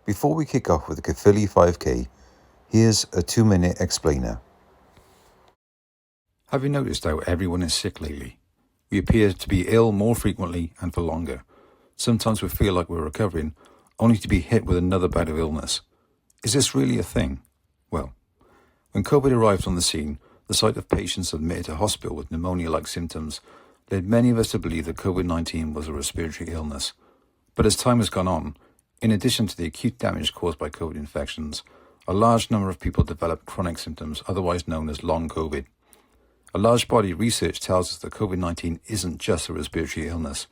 Before we kick off with the Caerphilly 5K, here's a 2-minute explainer. Have you noticed how everyone is sick lately? We appear to be ill more frequently and for longer. Sometimes we feel like we're recovering, only to be hit with another bout of illness. Is this really a thing? Well, when COVID arrived on the scene, the sight of patients admitted to hospital with pneumonia-like symptoms led many of us to believe that COVID-19 was a respiratory illness. But as time has gone on, in addition to the acute damage caused by COVID infections, a large number of people developed chronic symptoms, otherwise known as long COVID. A large body of research tells us that COVID-19 isn't just a respiratory illness.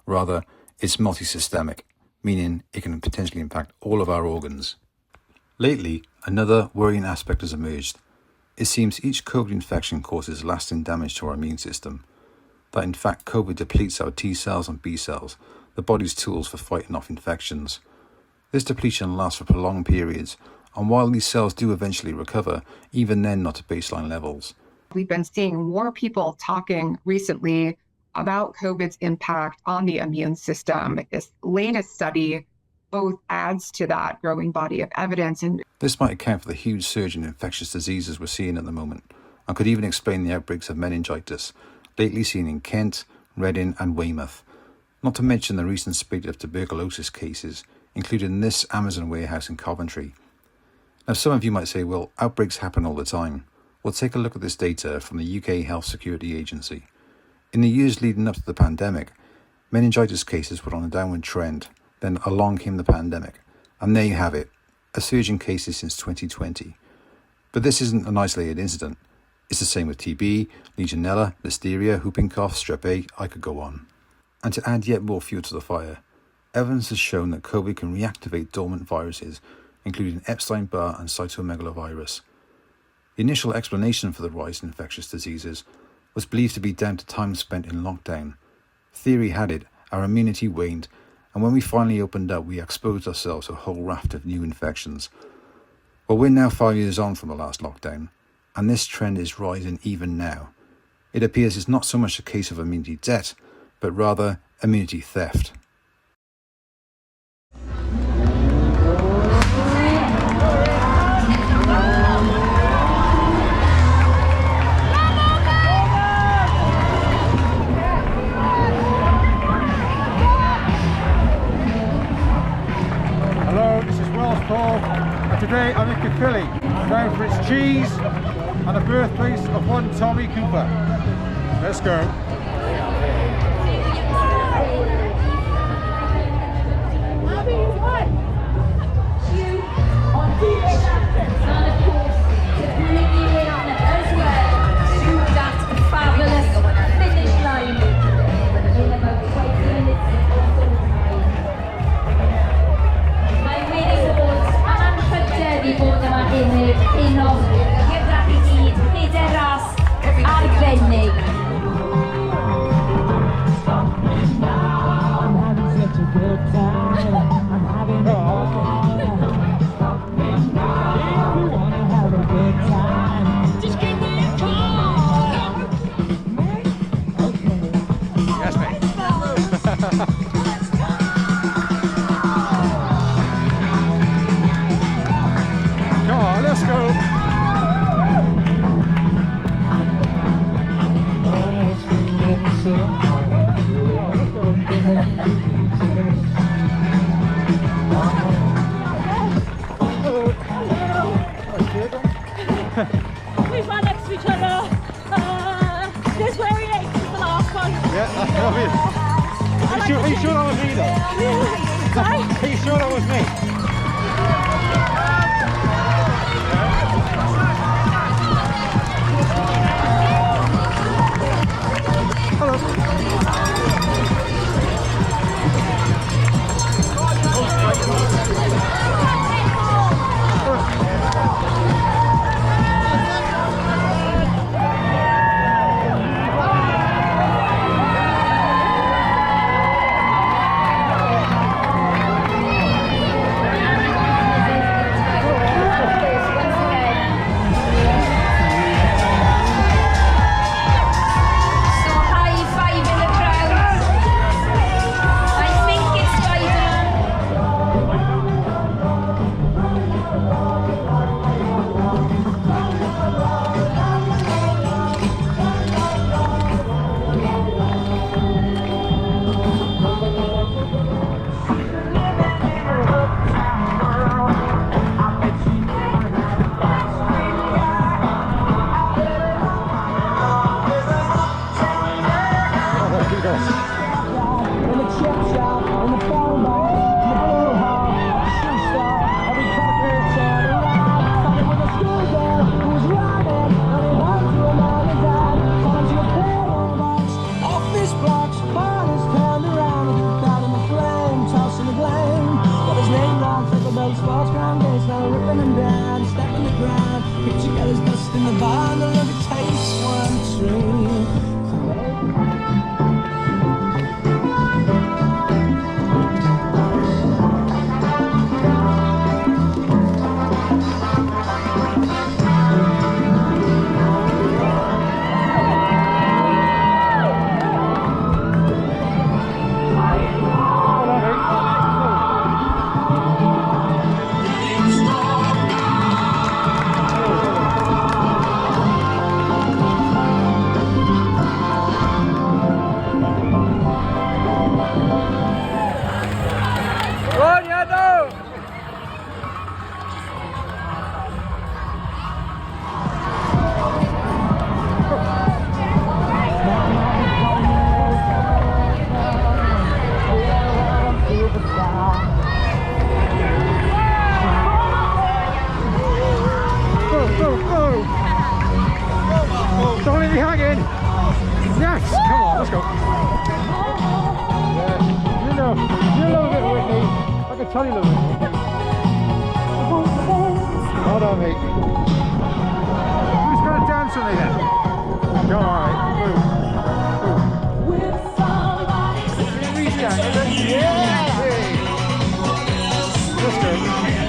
Rather, it's multisystemic, meaning it can potentially impact all of our organs. Lately, another worrying aspect has emerged. It seems each COVID infection causes lasting damage to our immune system. That in fact COVID depletes our T cells and B cells, the body's tools for fighting off infections. This depletion lasts for prolonged periods, and while these cells do eventually recover, even then not to baseline levels. We've been seeing more people talking recently about COVID's impact on the immune system. This latest study both adds to that growing body of evidence. And this might account for the huge surge in infectious diseases we're seeing at the moment, and could even explain the outbreaks of meningitis, lately seen in Kent, Reading and Weymouth. Not to mention the recent spate of tuberculosis cases, including this Amazon warehouse in Coventry. Now some of you might say, well, outbreaks happen all the time. Well, take a look at this data from the UK Health Security Agency. In the years leading up to the pandemic, meningitis cases were on a downward trend. Then along came the pandemic. And there you have it, a surge in cases since 2020. But this isn't an isolated incident. It's the same with TB, Legionella, Listeria, whooping cough, Strep A, I could go on. And to add yet more fuel to the fire, evidence has shown that COVID can reactivate dormant viruses, including Epstein-Barr and cytomegalovirus. The initial explanation for the rise in infectious diseases was believed to be down to time spent in lockdown. Theory had it, our immunity waned, and when we finally opened up, we exposed ourselves to a whole raft of new infections. Well, we're now 5 years on from the last lockdown, and this trend is rising even now. It appears it's not so much a case of immunity debt, but rather immunity theft. And today I'm in Caerphilly, known for its cheese and the birthplace of one Tommy Cooper. Let's go. We've run next to each other. This where we ate the last one. Yeah, that's obvious. Are you sure that was me though? Sorry? Are you sure that was me? Tony Lewis. Hold on, mate. Who's going to dance with me then? Go on, mate. Yeah! Let's go.